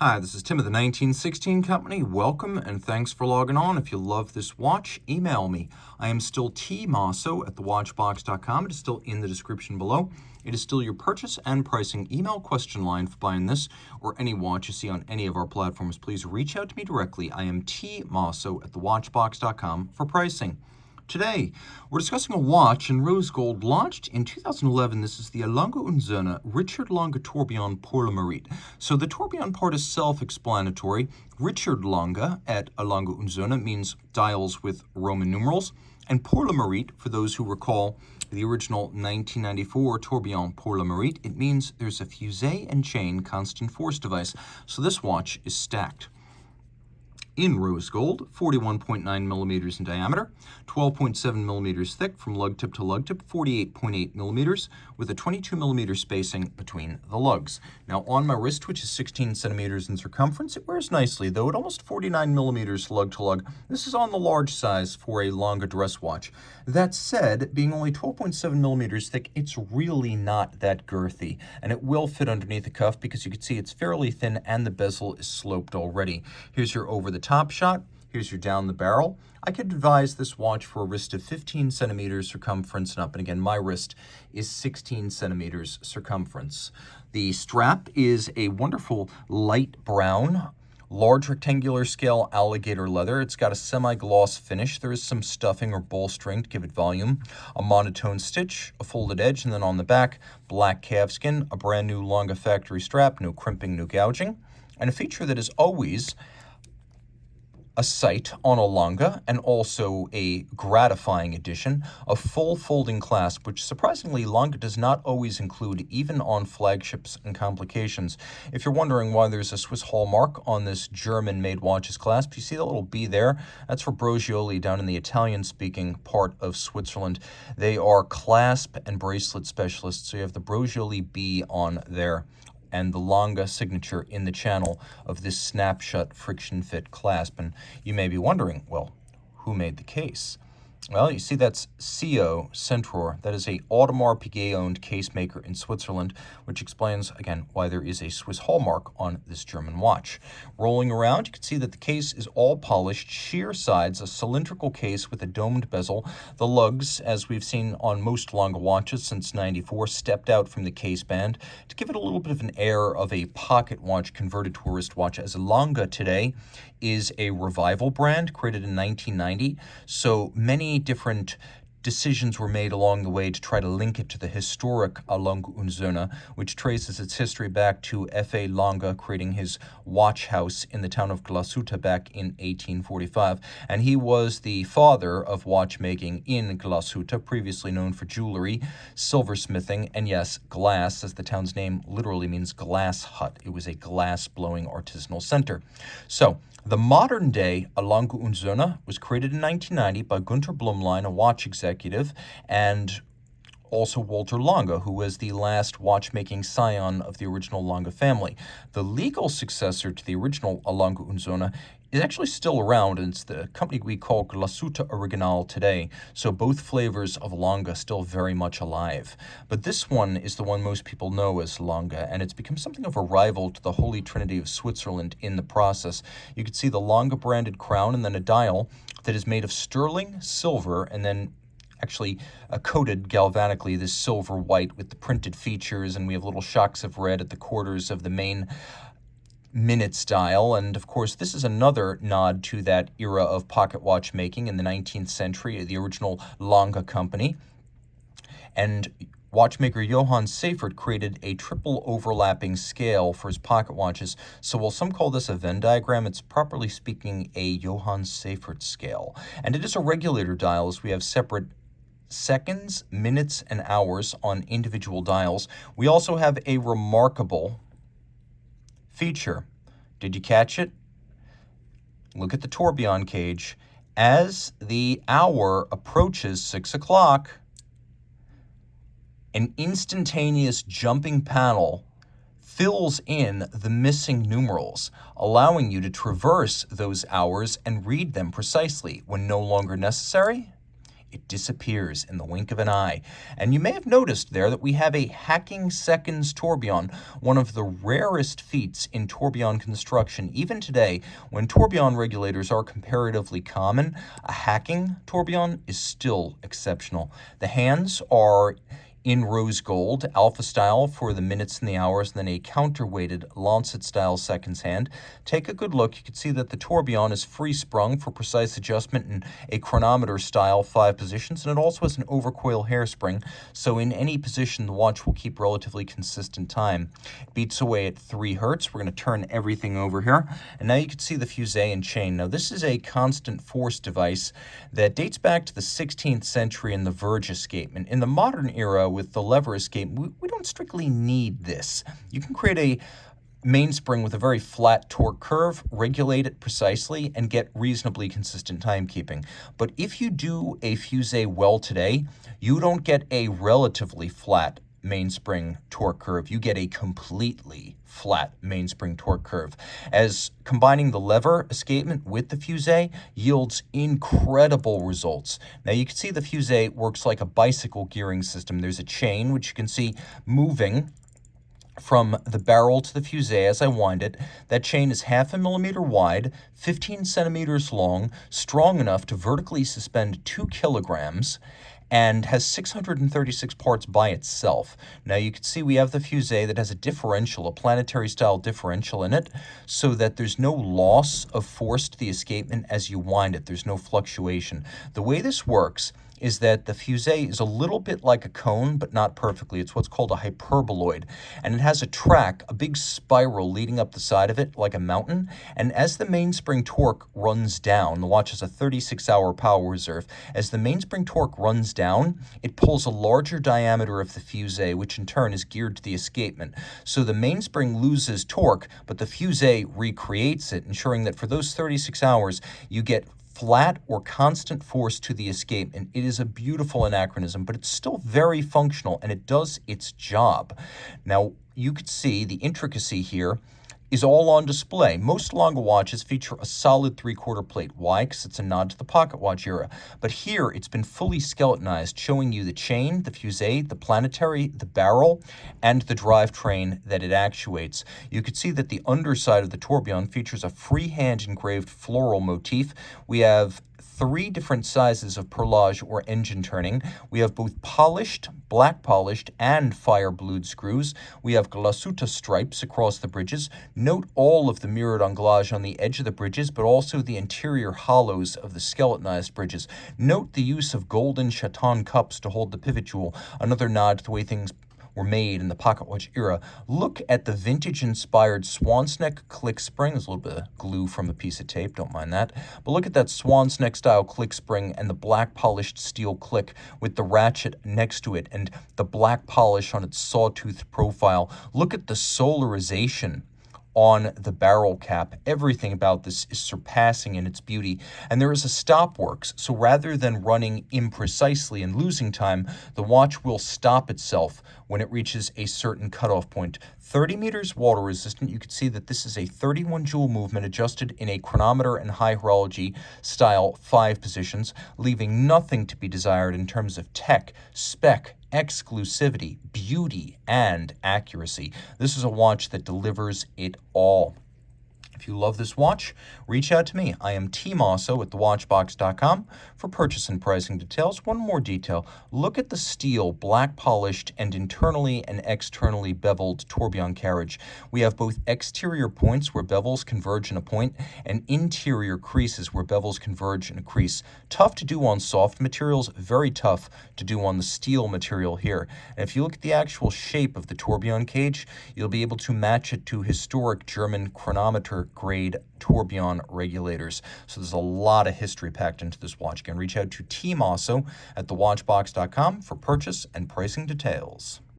Hi, this is Tim of the 1916 Company. Welcome and thanks for logging on. If you love this watch, email me. I am still Team Mosso at thewatchbox.com. It is still in the description below. It is still your purchase and pricing email question line for buying this or any watch you see on any of our platforms. Please reach out to me directly. I am Team Mosso at thewatchbox.com for pricing. Today, we're discussing a watch in rose gold launched in 2011. This is the Lange Sohne Richard Lange Tourbillon pour le Merite. So the tourbillon part is self-explanatory. Richard Lange at Lange Sohne means dials with Roman numerals. And pour le Merite, for those who recall the original 1994 tourbillon pour le Merite, it means there's a fusee and chain constant force device. So this watch is stacked in rose gold, 41.9 millimeters in diameter, 12.7 millimeters thick from lug tip to lug tip, 48.8 millimeters, with a 22 millimeter spacing between the lugs. Now on my wrist, which is 16 centimeters in circumference, it wears nicely, though at almost 49 millimeters lug to lug. This is on the large size for a Lange dress watch. That said, being only 12.7 millimeters thick, it's really not that girthy, and it will fit underneath the cuff because you can see it's fairly thin and the bezel is sloped already. Here's your over the top shot. Here's your down the barrel. I could advise this watch for a wrist of 15 centimeters circumference and up. And again, my wrist is 16 centimeters circumference. The strap is a wonderful light brown, large rectangular scale alligator leather. It's got a semi-gloss finish. There is some stuffing or bolstering to give it volume. A monotone stitch, a folded edge, and then on the back, black calfskin, a brand new Lange factory strap, no crimping, no gouging. And a feature that is always a sight on a Lange, and also a gratifying addition, a full folding clasp, which surprisingly Lange does not always include, even on flagships and complications. If you're wondering why there's a Swiss hallmark on this German-made watch's clasp, you see that little B there? That's for Brogioli down in the Italian-speaking part of Switzerland. They are clasp and bracelet specialists, so you have the Brogioli B on there and the Lange signature in the channel of this snapshot friction fit clasp. And you may be wondering, well, who made the case? Well, you see that's CO Centror. That is a Audemars Piguet-owned case maker in Switzerland, which explains, again, why there is a Swiss hallmark on this German watch. Rolling around, you can see that the case is all polished, sheer sides, a cylindrical case with a domed bezel. The lugs, as we've seen on most Lange watches since '94, stepped out from the case band to give it a little bit of an air of a pocket watch converted to a wrist watch, as Lange today is a revival brand created in 1990. So many different decisions were made along the way to try to link it to the historic Lange Sohne, which traces its history back to F.A. Lange creating his watch house in the town of Glashütte back in 1845. And he was the father of watchmaking in Glashütte, previously known for jewelry, silversmithing, and yes, glass, as the town's name literally means glass hut. It was a glass-blowing artisanal center. So, the modern-day Lange Sohne was created in 1990 by Günter Blumlein, a watch executive, and also Walter Lange, who was the last watchmaking scion of the original Lange family. The legal successor to the original Lange Sohne is actually still around, and it's the company we call Glashütte Original today, so both flavors of Lange still very much alive. But this one is the one most people know as Lange, and it's become something of a rival to the Holy Trinity of Switzerland in the process. You can see the Lange branded crown and then a dial that is made of sterling silver and then actually coated galvanically this silver white with the printed features, and we have little shocks of red at the quarters of the main minutes dial. And of course, this is another nod to that era of pocket watchmaking in the 19th century, the original Lange company. And watchmaker Johann Seifert created a triple overlapping scale for his pocket watches. So while some call this a Venn diagram, it's properly speaking a Johann Seifert scale. And it is a regulator dial, as we have separate seconds, minutes, and hours on individual dials. We also have a remarkable feature. Did you catch it? Look at the tourbillon cage. As the hour approaches 6 o'clock, an instantaneous jumping panel fills in the missing numerals, allowing you to traverse those hours and read them precisely. When no longer necessary, it disappears in the wink of an eye. And you may have noticed there that we have a hacking seconds tourbillon, one of the rarest feats in tourbillon construction. Even today, when tourbillon regulators are comparatively common, a hacking tourbillon is still exceptional. The hands are in rose gold, alpha style for the minutes and the hours, and then a counterweighted lancet style seconds hand. Take a good look. You can see that the tourbillon is free sprung for precise adjustment in a chronometer style 5 positions, and it also has an overcoil hairspring, so in any position the watch will keep relatively consistent time. It beats away at 3 hertz. We're going to turn everything over here, and now you can see the fusee and chain. Now this is a constant force device that dates back to the 16th century in the verge escapement. In the modern era, with the lever escape, we don't strictly need this. You can create a mainspring with a very flat torque curve, regulate it precisely, and get reasonably consistent timekeeping. But if you do a fusee well today, you don't get a relatively flat mainspring torque curve. You get a completely flat mainspring torque curve, as combining the lever escapement with the fusee yields incredible results. Now you can see the fusee works like a bicycle gearing system. There's a chain which you can see moving from the barrel to the fusee as I wind it. That chain is 0.5 millimeter wide, 15 centimeters long, strong enough to vertically suspend 2 kilograms, and has 636 parts by itself. Now you can see we have the fusee that has a differential, a planetary style differential in it, so that there's no loss of force to the escapement as you wind it. There's no fluctuation. The way this works is that the fusee is a little bit like a cone, but not perfectly. It's what's called a hyperboloid, and it has a track, a big spiral leading up the side of it like a mountain, and as the mainspring torque runs down, the watch has a 36-hour power reserve. As the mainspring torque runs down, it pulls a larger diameter of the fusee, which in turn is geared to the escapement. So the mainspring loses torque, but the fusee recreates it, ensuring that for those 36 hours, you get flat or constant force to the escape. And it is a beautiful anachronism, but it's still very functional, and it does its job. Now, you could see the intricacy here is all on display. Most Lange watches feature a solid 3/4 plate. Why? Because it's a nod to the pocket watch era. But here, it's been fully skeletonized, showing you the chain, the fusee, the planetary, the barrel, and the drivetrain that it actuates. You could see that the underside of the tourbillon features a freehand engraved floral motif. We have 3 different sizes of perlage or engine turning. We have both polished, black polished, and fire blued screws. We have glasuta stripes across the bridges. Note all of the mirrored anglage on the edge of the bridges, but also the interior hollows of the skeletonized bridges. Note the use of golden chaton cups to hold the pivot jewel, another nod to the way things were made in the pocket watch era. Look at the vintage-inspired swan's neck click spring. There's a little bit of glue from a piece of tape, don't mind that. But look at that swan's neck style click spring and the black polished steel click with the ratchet next to it and the black polish on its sawtooth profile. Look at the solarization on the barrel cap. Everything about this is surpassing in its beauty. And there is a stop works, so rather than running imprecisely and losing time, the watch will stop itself when it reaches a certain cutoff point. 30 meters water resistant. You can see that this is a 31 joule movement adjusted in a chronometer and high horology style 5 positions, leaving nothing to be desired in terms of tech, spec, exclusivity, beauty, and accuracy. This is a watch that delivers it all. If you love this watch, reach out to me. I am Team Mosso at thewatchbox.com for purchase and pricing details. One more detail. Look at the steel, black polished, and internally and externally beveled tourbillon carriage. We have both exterior points where bevels converge in a point and interior creases where bevels converge in a crease. Tough to do on soft materials, very tough to do on the steel material here. And if you look at the actual shape of the tourbillon cage, you'll be able to match it to historic German chronometer grade tourbillon regulators. So there's a lot of history packed into this watch. Again, reach out to Team Mosso at thewatchbox.com for purchase and pricing details.